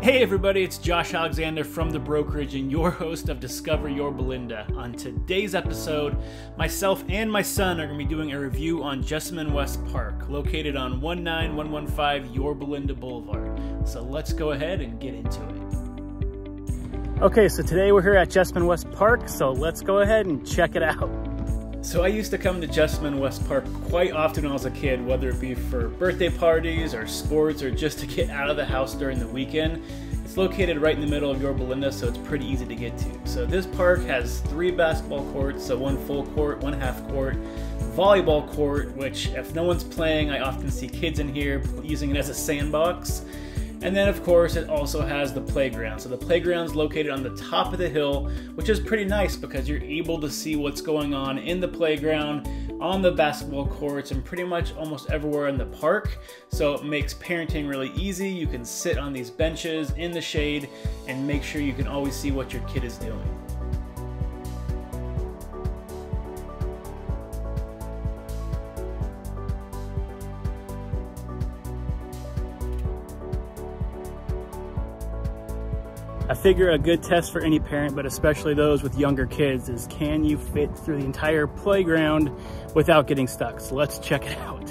Hey everybody, it's Josh Alexander from The Brokerage and your host of Discover Yorba Linda. On today's episode, myself and my son are going to be doing a review on Jessamyn West Park, located on 19115 Yorba Linda Boulevard. So let's go ahead and get into it. Okay, so today we're here at Jessamyn West Park, so let's go ahead and check it out. So I used to come to Jessamyn West Park quite often when I was a kid, whether it be for birthday parties or sports or just to get out of the house during the weekend. It's located right in the middle of Yorba Linda, so it's pretty easy to get to. So this park has 3 basketball courts, so 1 full court, 1 half court, volleyball court, which if no one's playing, I often see kids in here using it as a sandbox. And then of course it also has the playground. So the playground's located on the top of the hill, which is pretty nice because you're able to see what's going on in the playground, on the basketball courts, and pretty much almost everywhere in the park. So it makes parenting really easy. You can sit on these benches in the shade and make sure you can always see what your kid is doing. I figure a good test for any parent, but especially those with younger kids, is can you fit through the entire playground without getting stuck? So let's check it out.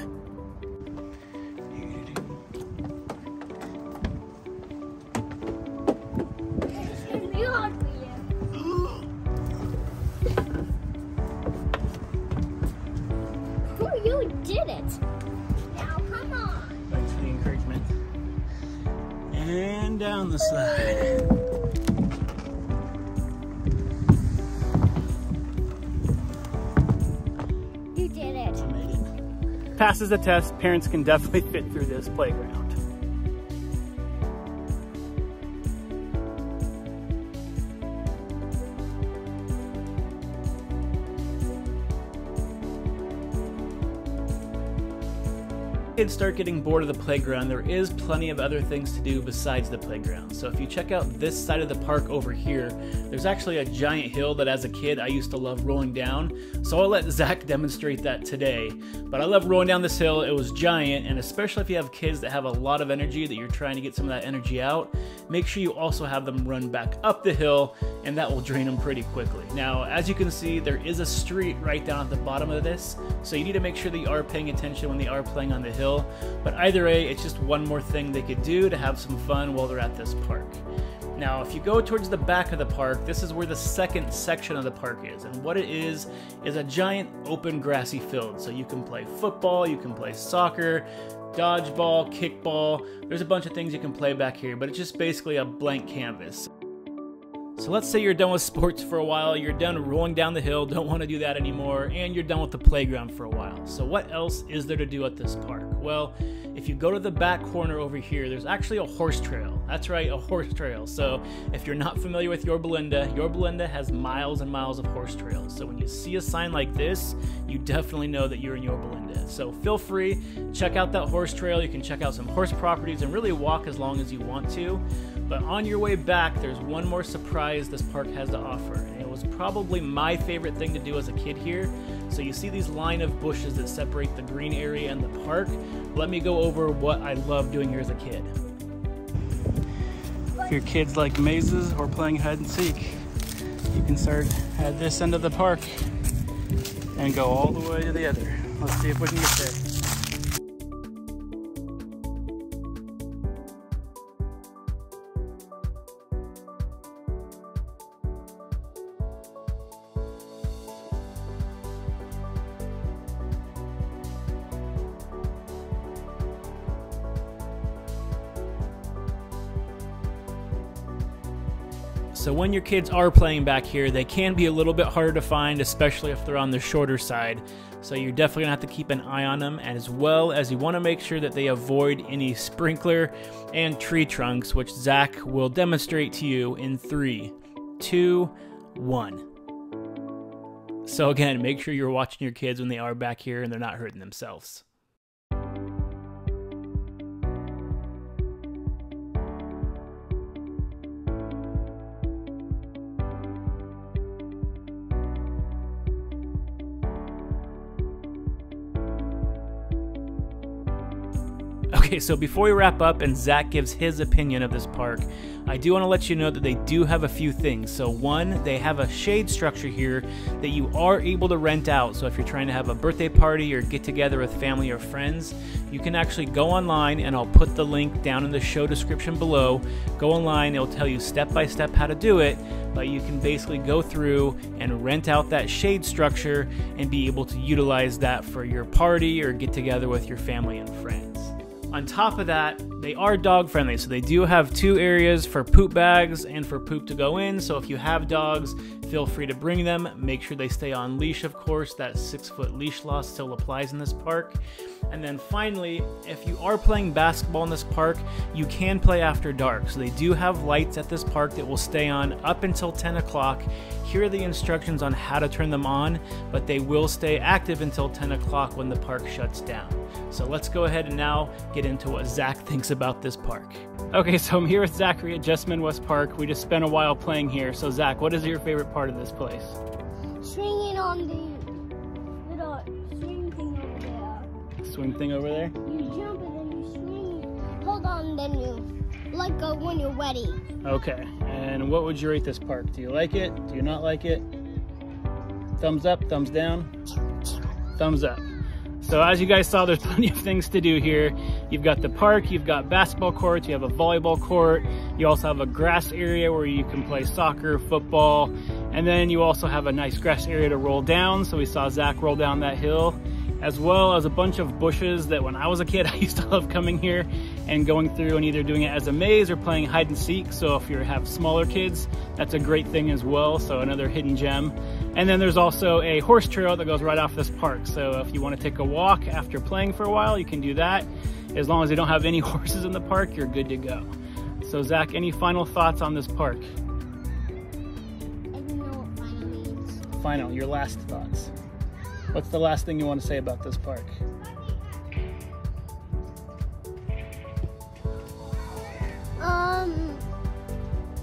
You did it. Now come on. Thanks for the encouragement. And down the slide. Passes the test, parents can definitely fit through this playground. Kids start getting bored of the playground, there is plenty of other things to do besides the playground. So if you check out this side of the park over here, there's actually a giant hill that as a kid I used to love rolling down. So I'll let Zach demonstrate that today. But I love rolling down this hill. It was giant, and especially if you have kids that have a lot of energy, that you're trying to get some of that energy out, make sure you also have them run back up the hill, and that will drain them pretty quickly. Now, as you can see, there is a street right down at the bottom of this, so you need to make sure that you are paying attention when they are playing on the hill. But either way, it's just one more thing they could do to have some fun while they're at this park. Now, if you go towards the back of the park, this is where the second section of the park is. And what it is a giant open grassy field. So you can play football, you can play soccer, dodgeball, kickball. There's a bunch of things you can play back here, but it's just basically a blank canvas. So let's say you're done with sports for a while, you're done rolling down the hill, don't want to do that anymore, and you're done with the playground for a while. So what else is there to do at this park? Well, if you go to the back corner over here, there's actually a horse trail. That's right, a horse trail. So if you're not familiar with Yorba Linda has miles and miles of horse trails. So when you see a sign like this, you definitely know that you're in Yorba Linda. So feel free, check out that horse trail. You can check out some horse properties and really walk as long as you want to. But on your way back, there's one more surprise this park has to offer. And it was probably my favorite thing to do as a kid here. So you see these line of bushes that separate the green area and the park. Let me go over what I loved doing here as a kid. If your kids like mazes or playing hide and seek, you can start at this end of the park and go all the way to the other. Let's see if we can get there. So when your kids are playing back here, they can be a little bit harder to find, especially if they're on the shorter side. So you're definitely gonna have to keep an eye on them, as well as you wanna make sure that they avoid any sprinkler and tree trunks, which Zach will demonstrate to you in 3, 2, 1. So again, make sure you're watching your kids when they are back here and they're not hurting themselves. Okay, so before we wrap up and Zach gives his opinion of this park, I do want to let you know that they do have a few things. So one, they have a shade structure here that you are able to rent out. So if you're trying to have a birthday party or get together with family or friends, you can actually go online, and I'll put the link down in the show description below. Go online, it'll tell you step by step how to do it, but you can basically go through and rent out that shade structure and be able to utilize that for your party or get together with your family and friends. On top of that, they are dog friendly, so they do have 2 areas for poop bags and for poop to go in. So if you have dogs, feel free to bring them. Make sure they stay on leash, of course. That 6-foot leash law still applies in this park. And then finally, if you are playing basketball in this park, you can play after dark. So they do have lights at this park that will stay on up until 10 o'clock. Here are the instructions on how to turn them on, but they will stay active until 10 o'clock when the park shuts down. So let's go ahead and now get into what Zach thinks about this park. Okay, so I'm here with Zachary at Jessamyn West Park. We just spent a while playing here. So Zach, what is your favorite part of this place? Swinging on the little swing thing over there. Swing thing over there? You jump and then you swing. Hold on, then you let go when you're ready. Okay, and what would you rate this park? Do you like it? Do you not like it? Thumbs up, thumbs down? Thumbs up. So as you guys saw, there's plenty of things to do here. You've got the park, you've got basketball courts, you have a volleyball court, you also have a grass area where you can play soccer, football, and then you also have a nice grass area to roll down. So we saw Zach roll down that hill, as well as a bunch of bushes that when I was a kid, I used to love coming here and going through and either doing it as a maze or playing hide and seek. So if you have smaller kids, that's a great thing as well. So another hidden gem. And then there's also a horse trail that goes right off this park. So if you want to take a walk after playing for a while, you can do that. As long as you don't have any horses in the park, you're good to go. So Zach, any final thoughts on this park? I don't know what final means. Final, your last thoughts. What's the last thing you want to say about this park?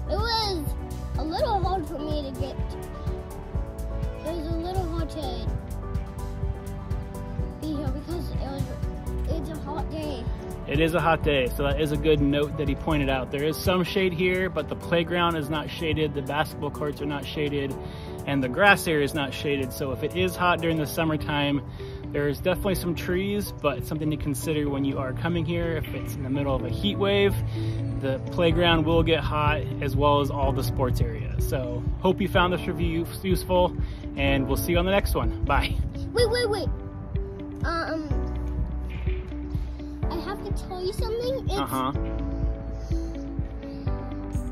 It was a little hard for me to get. It was a little hard to be here because it's a hot day. It is a hot day, so that is a good note that he pointed out. There is some shade here, but the playground is not shaded, the basketball courts are not shaded, and the grass area is not shaded. So if it is hot during the summertime, there's definitely some trees, but it's something to consider when you are coming here. If it's in the middle of a heat wave, the playground will get hot, as well as all the sports areas. So hope you found this review useful, and we'll see you on the next one. Bye. Wait. I have to tell you something.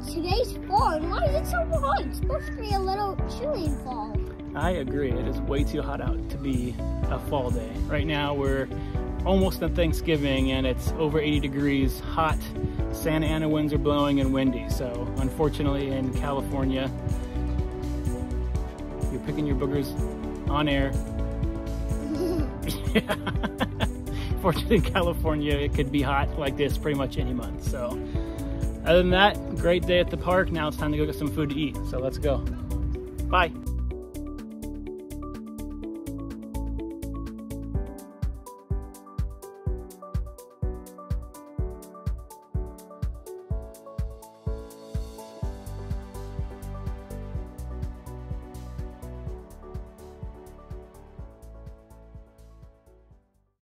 Today's fall, and why is it so hot? It's supposed to be a little chilly in fall. I agree. It is way too hot out to be a fall day. Right now we're almost at Thanksgiving and it's over 80 degrees, hot. Santa Ana winds are blowing and windy. So unfortunately in California, you're picking your boogers on air. Fortunately in California, it could be hot like this pretty much any month. So other than that, great day at the park. Now it's time to go get some food to eat. So let's go. Bye.